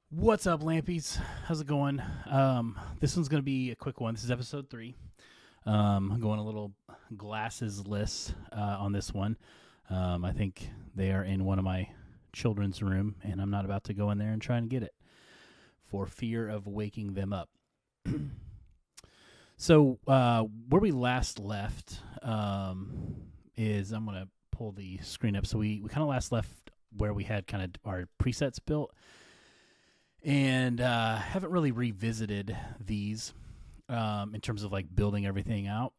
What's up, Lampies? How's it going? This one's going to be a quick one. This is episode 3. I'm going a little glasses-less on this one. I think they are in one of my children's room, and I'm not about to go in there and try and get it for fear of waking them up. So where we last left is I'm going to pull the screen up. So we kind of last left where we had kind of our presets built. And haven't really revisited these in terms of like building everything out.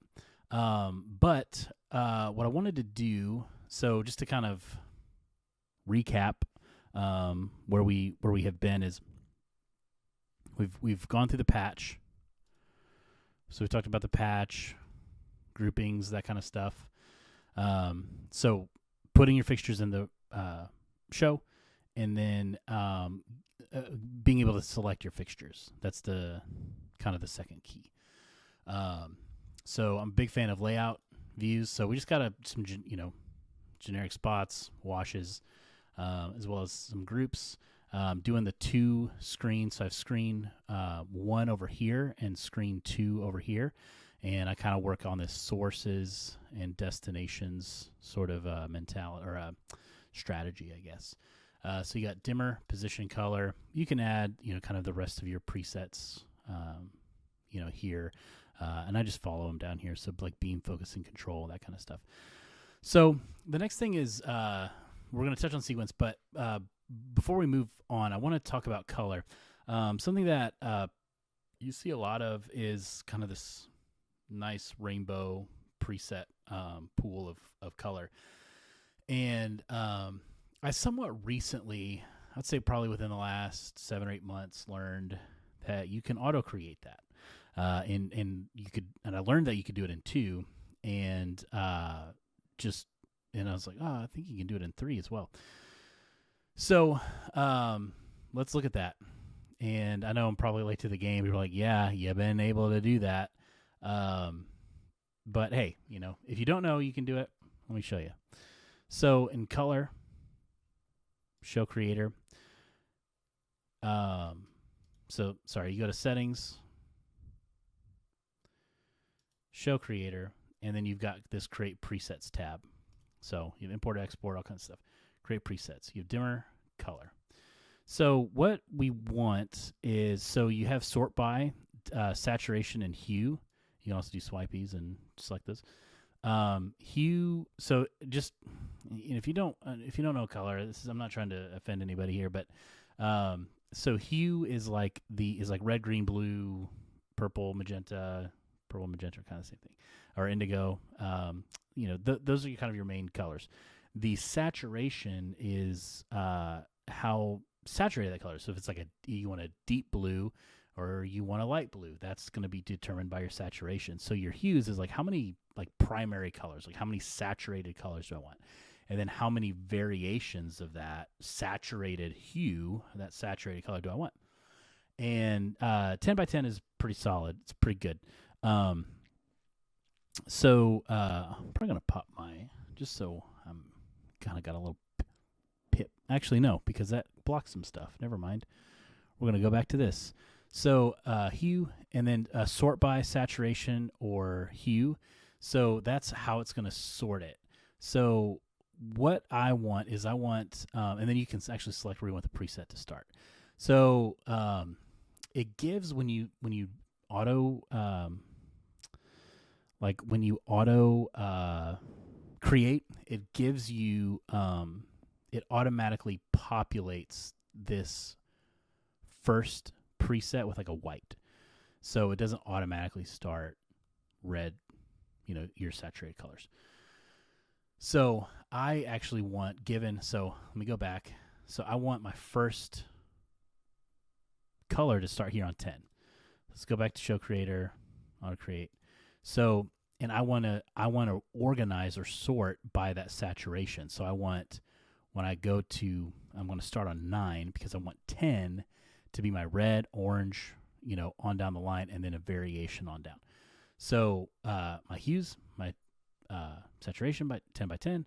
But what I wanted to do, so just to kind of recap where we have been is we've gone through the patch. So we talked about the patch, groupings, that kind of stuff. So putting your fixtures in the show, and then being able to select your fixtures. That's the kind of the second key. So I'm a big fan of layout views. So we just got some generic spots, washes, as well as some groups. Doing the 2 screens. So I have screen 1 over here and screen 2 over here. And I kind of work on this sources and destinations sort of mentality or strategy, I guess. So you got dimmer, position, color. You can add, kind of the rest of your presets, here. And I just follow them down here. So like beam, focus, and control, that kind of stuff. So the next thing is we're going to touch on sequence. But before we move on, I want to talk about color. Something that you see a lot of is kind of this nice rainbow preset pool of color. And I somewhat recently, I'd say probably within the last 7 or 8 months, learned that you can auto create that. And I learned that you could do it in 2, and I was like, I think you can do it in 3 as well. So let's look at that. And I know I'm probably late to the game. You're like, yeah, you've been able to do that. But hey, if you don't know, you can do it. Let me show you. So in color, show creator. You go to settings, show creator, and then you've got this create presets tab. So you have import, export, all kinds of stuff. Create presets. You have dimmer, color. So what we want is, so you have sort by saturation and hue. You can also do swipies and select this. Hue. So just if you don't know color, I'm not trying to offend anybody here, but so hue is like red, green, blue, purple, magenta, kind of same thing, or indigo. Those are kind of your main colors. The saturation is how saturated that color. So if it's like you want a deep blue or you want a light blue, that's going to be determined by your saturation. So your hues is like how many like primary colors, like how many saturated colors do I want? And then how many variations of that saturated hue, that saturated color do I want? And 10 by 10 is pretty solid. It's pretty good. I'm probably going to pop just so I'm kind of got a little pip. Actually, no, because that blocks some stuff. Never mind. We're going to go back to this. So hue, and then sort by saturation or hue. So that's how it's going to sort it. So what I want is and then you can actually select where you want the preset to start. So it gives when you auto create, it gives you it automatically populates this first preset with like a white, so it doesn't automatically start red, your saturated colors. So I actually want so let me go back. So I want my first color to start here on 10. Let's go back to show creator, auto create. So, and I want to organize or sort by that saturation. So I want, when I go to, I'm going to start on 9 because I want 10 to be my red, orange, on down the line, and then a variation on down. So my hues, my saturation by 10 by 10,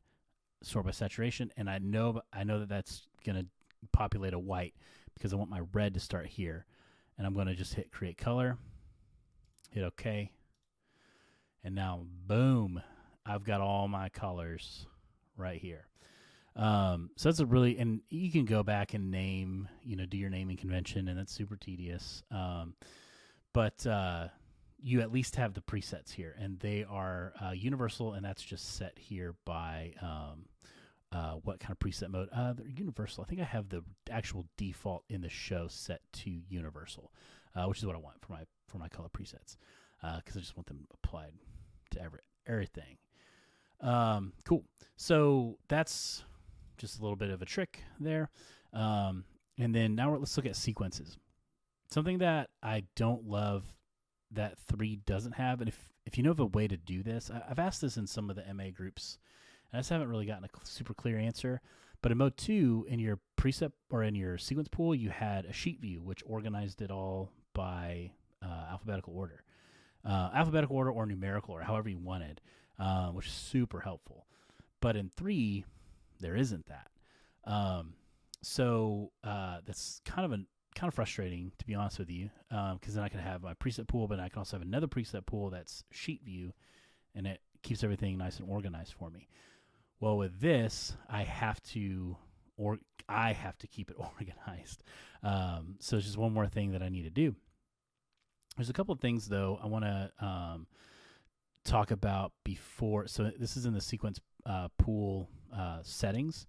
sort by saturation, and I know that that's going to populate a white because I want my red to start here. And I'm going to just hit create color, hit OK. And now, boom, I've got all my colors right here. So that's a really, and you can go back and name, do your naming convention, and that's super tedious. But you at least have the presets here, and they are universal, and that's just set here by what kind of preset mode. They're universal. I think I have the actual default in the show set to universal, which is what I want for my color presets, because I just want them applied to everything. Cool. So that's just a little bit of a trick there. And then now let's look at sequences. Something that I don't love that 3 doesn't have, and if you know of a way to do this, I've asked this in some of the MA groups, and I just haven't really gotten a super clear answer. But in mode 2, in your preset or in your sequence pool, you had a sheet view, which organized it all by alphabetical order or numerical, or however you wanted, which is super helpful. But in 3, there isn't that. So that's kind of frustrating, to be honest with you, because then I can have my preset pool, but I can also have another preset pool that's sheet view, and it keeps everything nice and organized for me. Well, with this, I have to keep it organized. So it's just one more thing that I need to do. There's a couple of things, though, I want to talk about before. So this is in the sequence pool settings.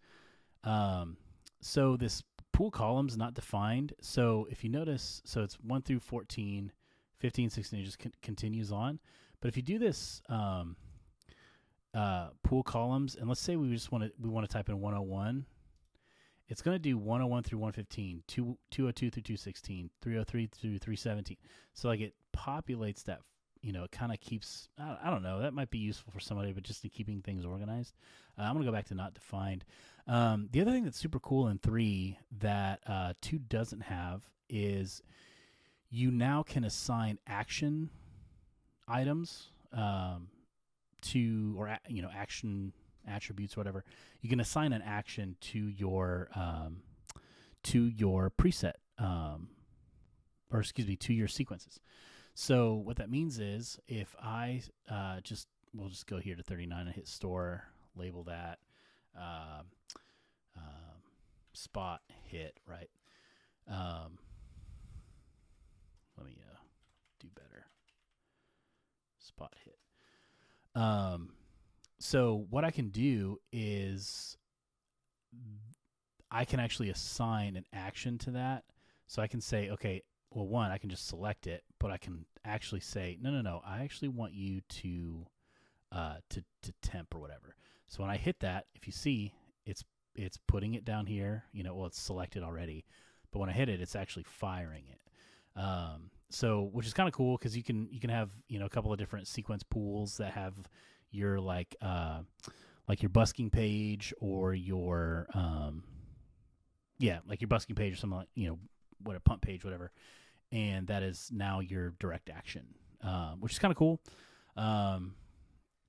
So this pool column's not defined. So if you notice, so it's 1 through 14, 15, 16, it just continues on. But if you do this pool columns, and let's say we want to type in 101, it's going to do 101 through 115, 202 through 216, 303 through 317. So like it populates that, it kind of keeps, I don't know, that might be useful for somebody, but just in keeping things organized. I'm going to go back to not defined. The other thing that's super cool in 3 that 2 doesn't have is you now can assign action items to, or action attributes, or whatever. You can assign an action to your preset, to your sequences. So what that means is if I we'll just go here to 39 and hit store, label that spot hit, right? Let me do better. Spot hit. So what I can do is I can actually assign an action to that. So I can say, okay, well, one, I can just select it, but I can actually say, no, I actually want you to temp or whatever. So when I hit that, if you see, it's putting it down here. It's selected already, but when I hit it, it's actually firing it. So which is kind of cool because you can have a couple of different sequence pools that have your like your busking page or your like your busking page or something like what a pump page, whatever. And that is now your direct action, which is kind of cool.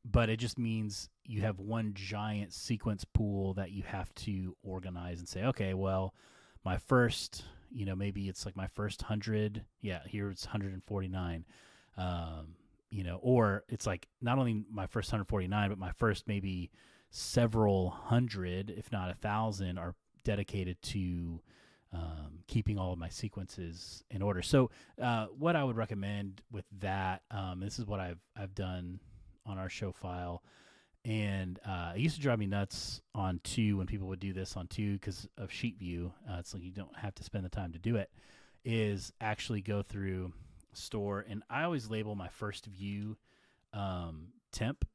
But it just means you have one giant sequence pool that you have to organize and say, okay, well, my first, maybe it's like my first 100. Yeah, here it's 149. Or it's like not only my first 149, but my first maybe several hundred, if not 1,000, are dedicated to keeping all of my sequences in order. So what I would recommend with that, this is what I've done on our Showfile, and it used to drive me nuts on 2 when people would do this on 2 because of sheet view. It's like you don't have to spend the time to do it, is actually go through store, and I always label my first view temp,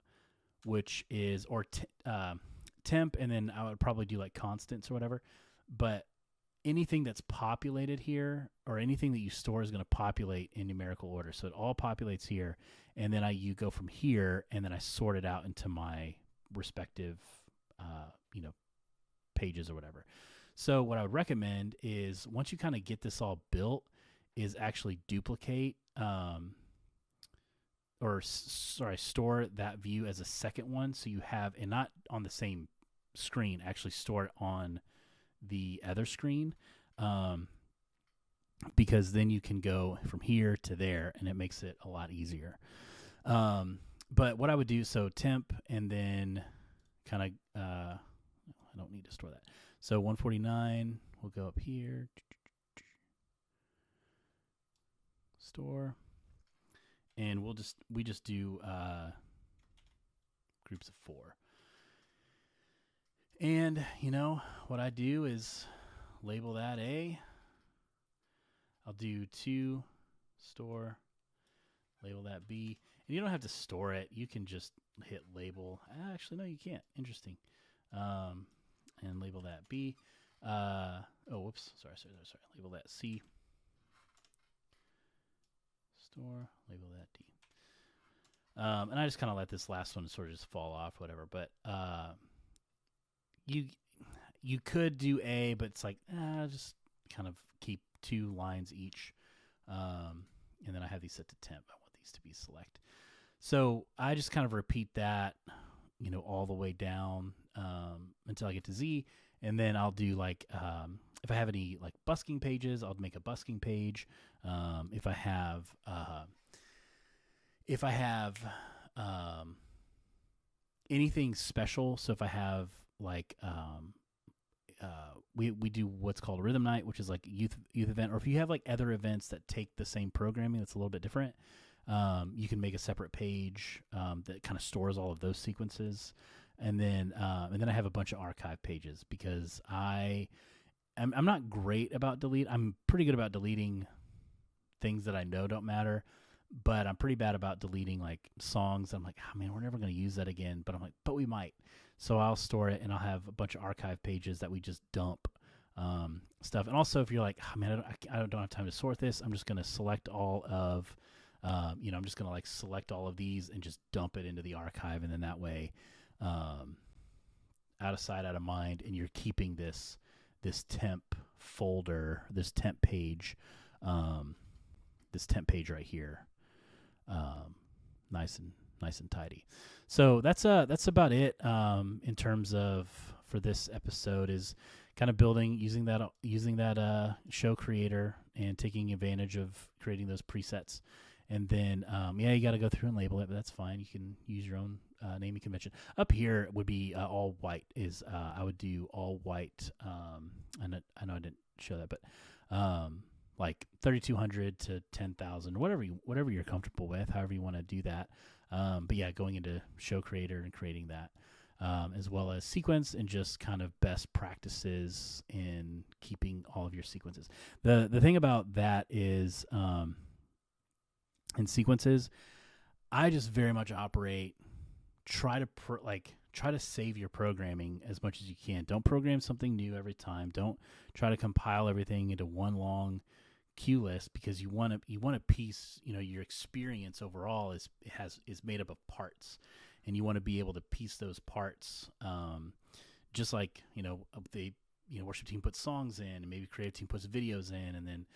which is temp, and then I would probably do like constants or whatever. But anything that's populated here or anything that you store is going to populate in numerical order. So it all populates here, and then you go from here, and then I sort it out into my respective pages or whatever. So what I would recommend is once you kind of get this all built, is actually duplicate store that view as a second one, so you have, and not on the same screen, actually store it on the other screen. because then you can go from here to there, and it makes it a lot easier. But what I would do, so temp, and then kind of, I don't need to store that. So 149, we'll go up here, store, and we just do groups of 4. And, what I do is label that A. I'll do 2, store, label that B. And you don't have to store it. You can just hit label. Actually, no, you can't. Interesting. And label that B. Whoops. Sorry. Label that C. Store, label that D. And I just kind of let this last one sort of just fall off, whatever. But you could do A, but it's like, just kind of keep 2 lines each. And then I have these set to temp. I want these to be select. So I just kind of repeat that, all the way down until I get to Z. And then I'll do like, if I have any like busking pages, I'll make a busking page. If I have anything special, so if I have like we do what's called a rhythm night, which is like a youth event, or if you have like other events that take the same programming that's a little bit different, you can make a separate page that kind of stores all of those sequences. And then I have a bunch of archive pages because I'm not great about I'm pretty good about deleting things that I know don't matter, but I'm pretty bad about deleting like songs. I'm like, oh man, we're never going to use that again. But I'm like, but we might. So I'll store it, and I'll have a bunch of archive pages that we just dump stuff. And also, if you're like, oh man, I don't have time to sort this, I'm just going to select all of, I'm just going to like select all of these and just dump it into the archive. And then that way, out of sight, out of mind, and you're keeping this temp folder, this temp page right here, nice and tidy. So that's about it in terms of for this episode, is kind of using that show creator and taking advantage of creating those presets. And then you got to go through and label it, but that's fine. You can use your own naming convention. Up here would be all white. I would do all white. I know I didn't show that, but like 3,200 to 10,000, whatever you're comfortable with, however you want to do that. But yeah, going into show creator and creating that, as well as sequence and just kind of best practices in keeping all of your sequences. The thing about that is, in sequences, I just very much operate, try to save your programming as much as you can. Don't program something new every time. Don't try to compile everything into one long cue list, because you want to piece, your experience overall is made up of parts, and you want to be able to piece those parts, just like worship team puts songs in, and maybe creative team puts videos in, and then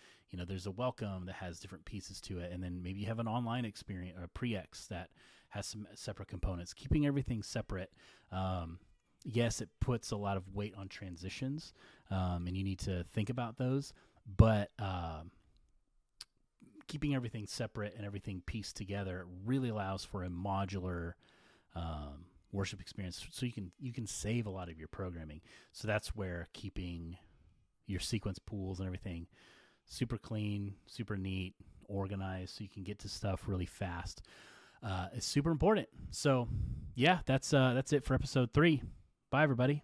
there's a welcome that has different pieces to it, and then maybe you have an online experience or a pre-ex that has some separate components. Keeping everything separate, yes, it puts a lot of weight on transitions, and you need to think about those, but keeping everything separate and everything pieced together really allows for a modular worship experience, so you can save a lot of your programming. So that's where keeping your sequence pools and everything super clean, super neat, organized, so you can get to stuff really fast, is super important. So yeah, that's it for episode 3. Bye, everybody.